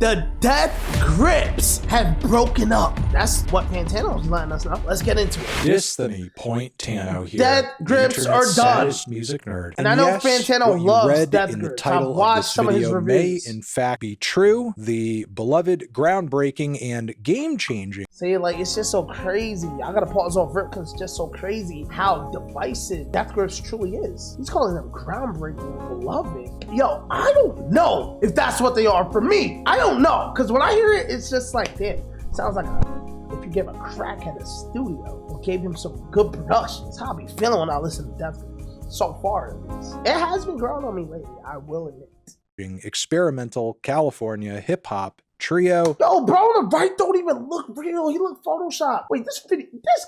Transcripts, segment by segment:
The Death Grips have broken up. That's what Fantano's letting us know. Let's get into it. Destiny Point Tano here. Death Grips are done. Music nerd. And I know yes, Fantano what you loves read Death in the Grips. title I've watched of this some of his video may reviews. in fact be true. The beloved, groundbreaking, and game-changing. See, like, it's just so crazy. I gotta pause off rip because it's just so crazy how divisive Death Grips truly is. He's calling them groundbreaking and beloved. Yo, I don't know if that's what they are for me. I don't know, because when I hear it, it's just like, damn, sounds like if you gave a crack at a studio and gave him some good production. That's how I be feeling when I listen to Death Grips. So far, at least. It has been growing on me lately, I will admit. Experimental California hip-hop trio. Yo, bro, the right don't even look real. He look Photoshopped. Wait, this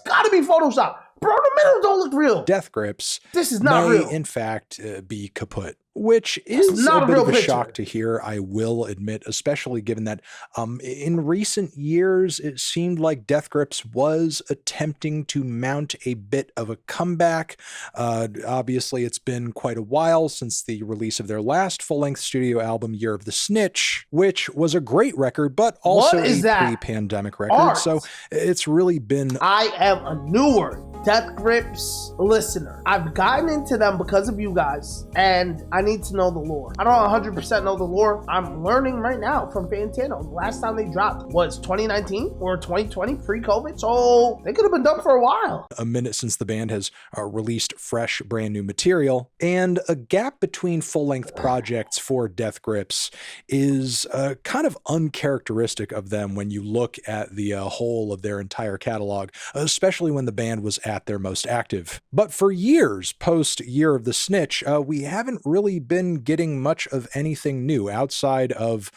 gotta be Photoshopped. Bro, the middle don't look real. Death Grips This is not may, real. in fact, be kaput. Which is not a a bit real of a picture. shock to hear, I will admit, especially given that in recent years, it seemed like Death Grips was attempting to mount a bit of a comeback. Obviously, it's been quite a while since the release of their last full-length studio album, Year of the Snitch, which was a great record, but also a pre-pandemic record. Art. So it's really been... I am a newer Death Grips listener. I've gotten into them because of you guys, and I need to know the lore. I don't 100% know the lore. I'm learning right now from Fantano. The last time they dropped was 2019 or 2020, pre-COVID, so they could have been done for a while. A minute since the band has released fresh, brand new material, and a gap between full-length projects for Death Grips is kind of uncharacteristic of them when you look at the whole of their entire catalog, especially when the band was at their most active. But for years post Year of the Snitch, we haven't really been getting much of anything new outside of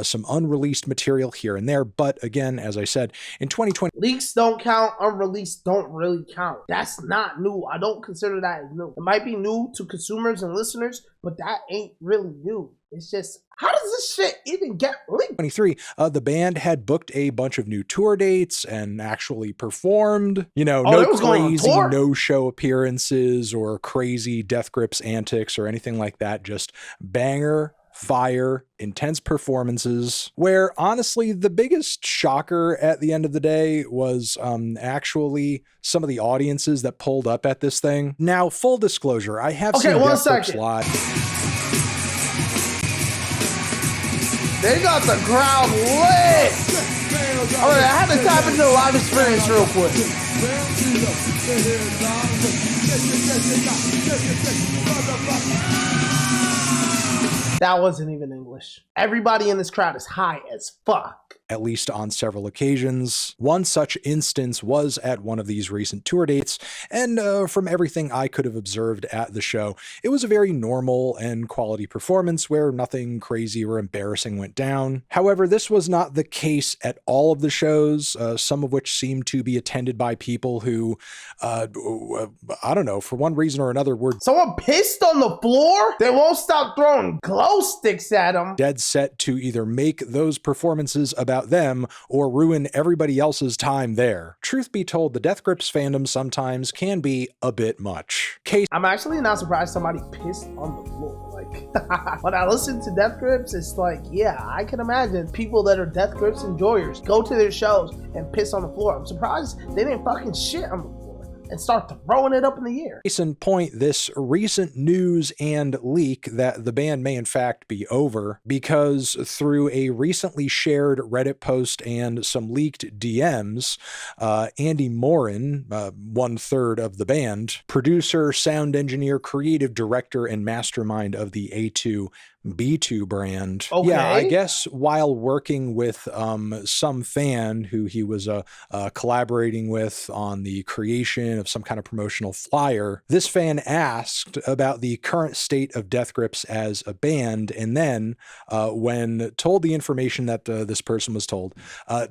some unreleased material here and there. But again, as I said, in 2020, leaks don't count, unreleased don't really count. That's not new. I don't consider that as new. It might be new to consumers and listeners, but that ain't really new. It's just, how does this shit even get leaked? 23, the band had booked a bunch of new tour dates and actually performed. You know, no crazy no-show appearances or crazy Death Grips antics or anything like that. Just banger, fire, intense performances, where honestly the biggest shocker at the end of the day was actually some of the audiences that pulled up at this thing. Now, full disclosure, I have seen Death Grips live. They got the crowd lit. All right, I had to tap into the live experience real quick. That wasn't even English. Everybody in this crowd is high as fuck. At least on several occasions. One such instance was at one of these recent tour dates, and from everything I could have observed at the show, it was a very normal and quality performance where nothing crazy or embarrassing went down. However, this was not the case at all of the shows, some of which seemed to be attended by people who, I don't know, for one reason or another were someone pissed on the floor? They won't stop throwing glow sticks at them. Dead set to either make those performances about them or ruin everybody else's time there. Truth be told, the Death Grips fandom sometimes can be a bit much. I'm actually not surprised somebody pissed on the floor. Like, when I listen to Death Grips, it's like, yeah, I can imagine people that are Death Grips enjoyers go to their shows and piss on the floor. I'm surprised they didn't fucking shit on the floor and start throwing it up in the air. Case in point, this recent news and leak that the band may in fact be over, because through a recently shared Reddit post and some leaked DMs, Andy Morin, 1/3 of the band, producer, sound engineer, creative director, and mastermind of the A2B2 brand. Okay. Yeah, I guess while working with some fan who he was collaborating with on the creation of some kind of promotional flyer, this fan asked about the current state of Death Grips as a band, and then when told the information that this person was told,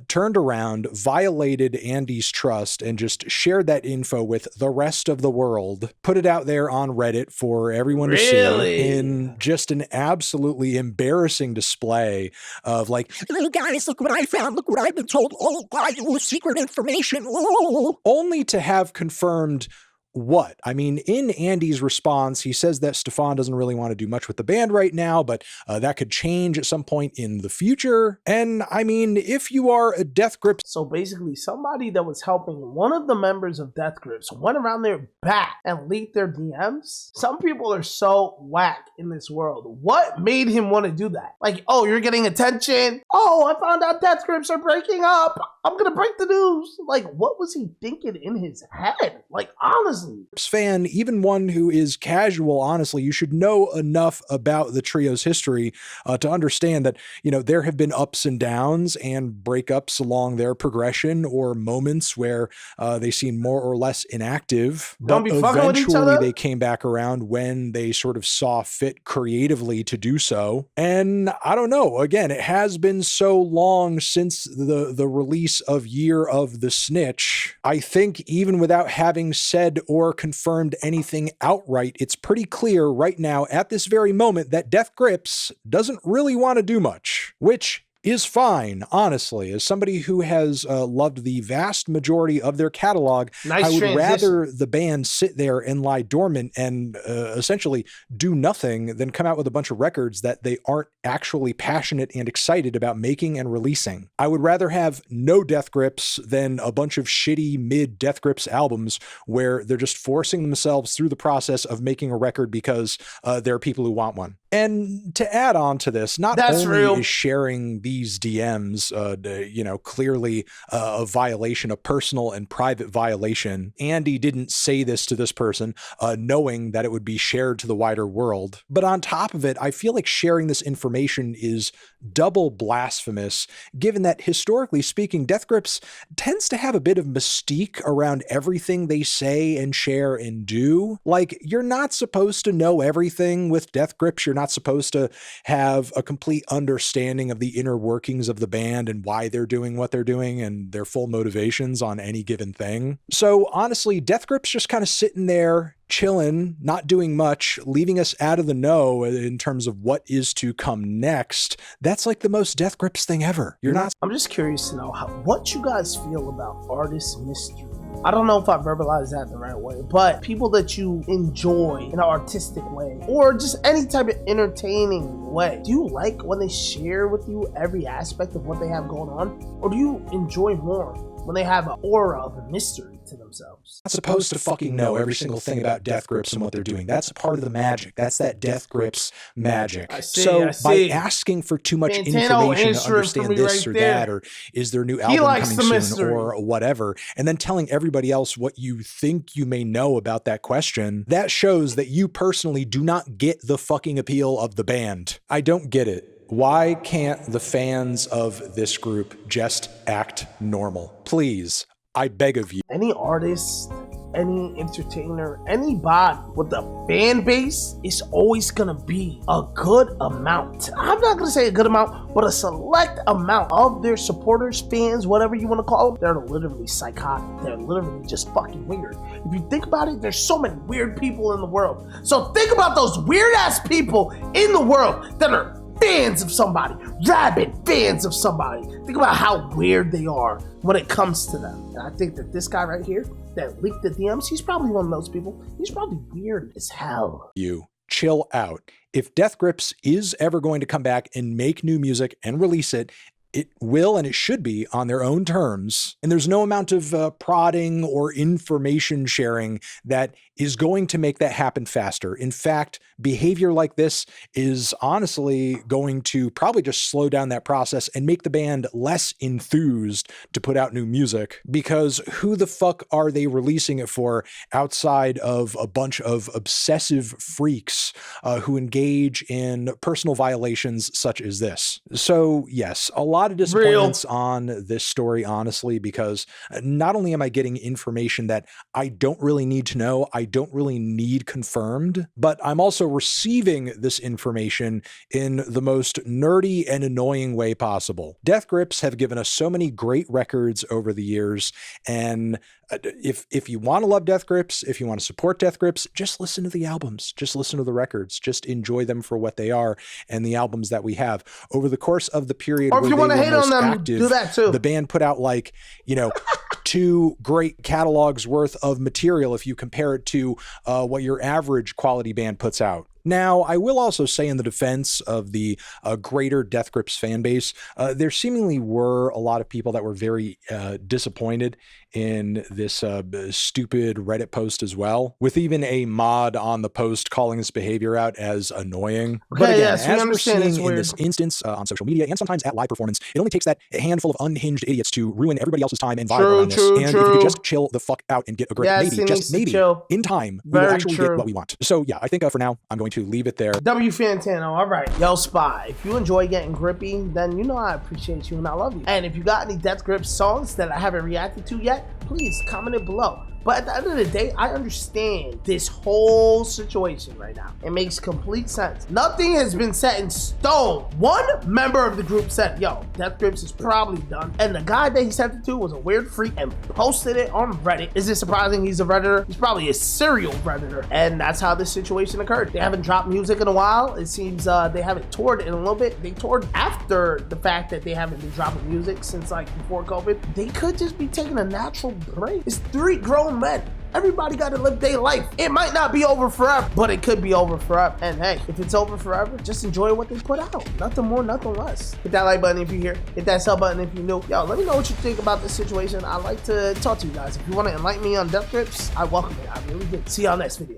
turned around, violated Andy's trust, and just shared that info with the rest of the world, put it out there on Reddit for everyone to see in just an absolutely embarrassing display of like, "Hey guys, look what I found, look what I've been told, oh God, secret information, oh." Only to have confirmed what? I mean, in Andy's response, he says that Stefan doesn't really want to do much with the band right now, but that could change at some point in the future. And I mean, if you are a Death Grips... So basically, somebody that was helping one of the members of Death Grips went around their back and leaked their DMs. Some people are so whack in this world. What made him want to do that? Like, oh, you're getting attention? Oh, I found out Death Grips are breaking up. I'm gonna break the news. Like, what was he thinking in his head? Like, honestly. Fan, even one who is casual, honestly, you should know enough about the trio's history to understand that, you know, there have been ups and downs and breakups along their progression, or moments where they seem more or less inactive. Don't be fucking with each other. Eventually they came back around when they sort of saw fit creatively to do so. And I don't know, again, it has been so long since the release of Year of the Snitch. I think even without having said or confirmed anything outright, it's pretty clear right now at this very moment that Death Grips doesn't really want to do much, which is fine, honestly. As somebody who has loved the vast majority of their catalog, I would rather the band sit there and lie dormant and essentially do nothing than come out with a bunch of records that they aren't actually passionate and excited about making and releasing. I would rather have no Death Grips than a bunch of shitty mid Death Grips albums where they're just forcing themselves through the process of making a record because there are people who want one. And to add on to this, not only is sharing these DMs, you know, clearly a violation, a personal and private violation. Andy didn't say this to this person, knowing that it would be shared to the wider world. But on top of it, I feel like sharing this information is double blasphemous, given that historically speaking, Death Grips tends to have a bit of mystique around everything they say and share and do. Like, you're not supposed to know everything with Death Grips. You're not supposed to have a complete understanding of the inner workings of the band and why they're doing what they're doing and their full motivations on any given thing. So honestly, Death Grips just kind of sitting there chilling, not doing much, leaving us out of the know in terms of what is to come next. That's like the most Death Grips thing ever. I'm just curious to know what you guys feel about artist mystery. I don't know if I verbalized that the right way, but people that you enjoy in an artistic way, or just any type of entertaining way. Do you like when they share with you every aspect of what they have going on? Or do you enjoy more when they have an aura of a mystery to themselves? Not supposed to fucking know every single thing about Death Grips and what they're doing. That's part of the magic. That's that Death Grips magic. So by asking for too much information to understand this or that, or is there a new album coming soon or whatever, and then telling everybody else what you think you may know about that question, that shows that you personally do not get the fucking appeal of the band. I don't get it. Why can't the fans of this group just act normal? Please, I beg of you. Any artist, any entertainer, anybody with a fan base is always gonna be a good amount. I'm not gonna say a good amount, but a select amount of their supporters, fans, whatever you wanna call them, they're literally psychotic. They're literally just fucking weird. If you think about it, there's so many weird people in the world. So think about those weird ass people in the world that are fans of somebody, rabid fans of somebody. Think about how weird they are when it comes to them. And I think that this guy right here that leaked the DMs, he's probably one of those people. He's probably weird as hell. You chill out. If Death Grips is ever going to come back and make new music and release it, it will and it should be on their own terms. And there's no amount of prodding or information sharing that is going to make that happen faster. In fact, behavior like this is honestly going to probably just slow down that process and make the band less enthused to put out new music, because who the fuck are they releasing it for outside of a bunch of obsessive freaks who engage in personal violations such as this? So yes, a lot of disappointments on this story, honestly, because not only am I getting information that I don't really need to know, I don't really need confirmed, but I'm also receiving this information in the most nerdy and annoying way possible. Death Grips have given us so many great records over the years, and if you want to love Death Grips, if you want to support Death Grips, just listen to the albums, just listen to the records, just enjoy them for what they are and the albums that we have. Over the course of the period where they were most active, do that too. The band put out like, you know, two great catalogs worth of material if you compare it to what your average quality band puts out. Now, I will also say in the defense of the greater Death Grips fan base, there seemingly were a lot of people that were very disappointed in this stupid Reddit post as well, with even a mod on the post calling this behavior out as annoying. Okay, But again, yes, we as we're understand it's seeing in weird. this instance on social media and sometimes at live performance, it only takes that handful of unhinged idiots to ruin everybody else's time and vibe around this. And if you could just chill the fuck out and get a grip, Yes, maybe, he just needs to maybe, chill. in time, we will Very actually true. get what we want. So yeah, I think for now, I'm going to leave it there. W Fantano, all right. Yo, Spy, if you enjoy getting grippy, then you know I appreciate you and I love you. And if you got any Death Grips songs that I haven't reacted to yet, please comment it below. But at the end of the day, I understand this whole situation right now. It makes complete sense. Nothing has been set in stone. One member of the group said, yo, Death Grips is probably done. And the guy that he sent it to was a weird freak and posted it on Reddit. Is it surprising he's a Redditor? He's probably a serial Redditor. And that's how this situation occurred. They haven't dropped music in a while. It seems they haven't toured in a little bit. They toured after the fact that they haven't been dropping music since like before COVID. They could just be taking a natural break. It's 3 grown men. Everybody got to live their life. It might not be over forever, but it could be over forever. And hey, if it's over forever, just enjoy what they put out. Nothing more, nothing less. Hit that like button if you're here. Hit that sub button if you're new. Yo, let me know what you think about this situation. I like to talk to you guys. If you want to enlighten me on Death Grips, I welcome it. I really do. See y'all next video.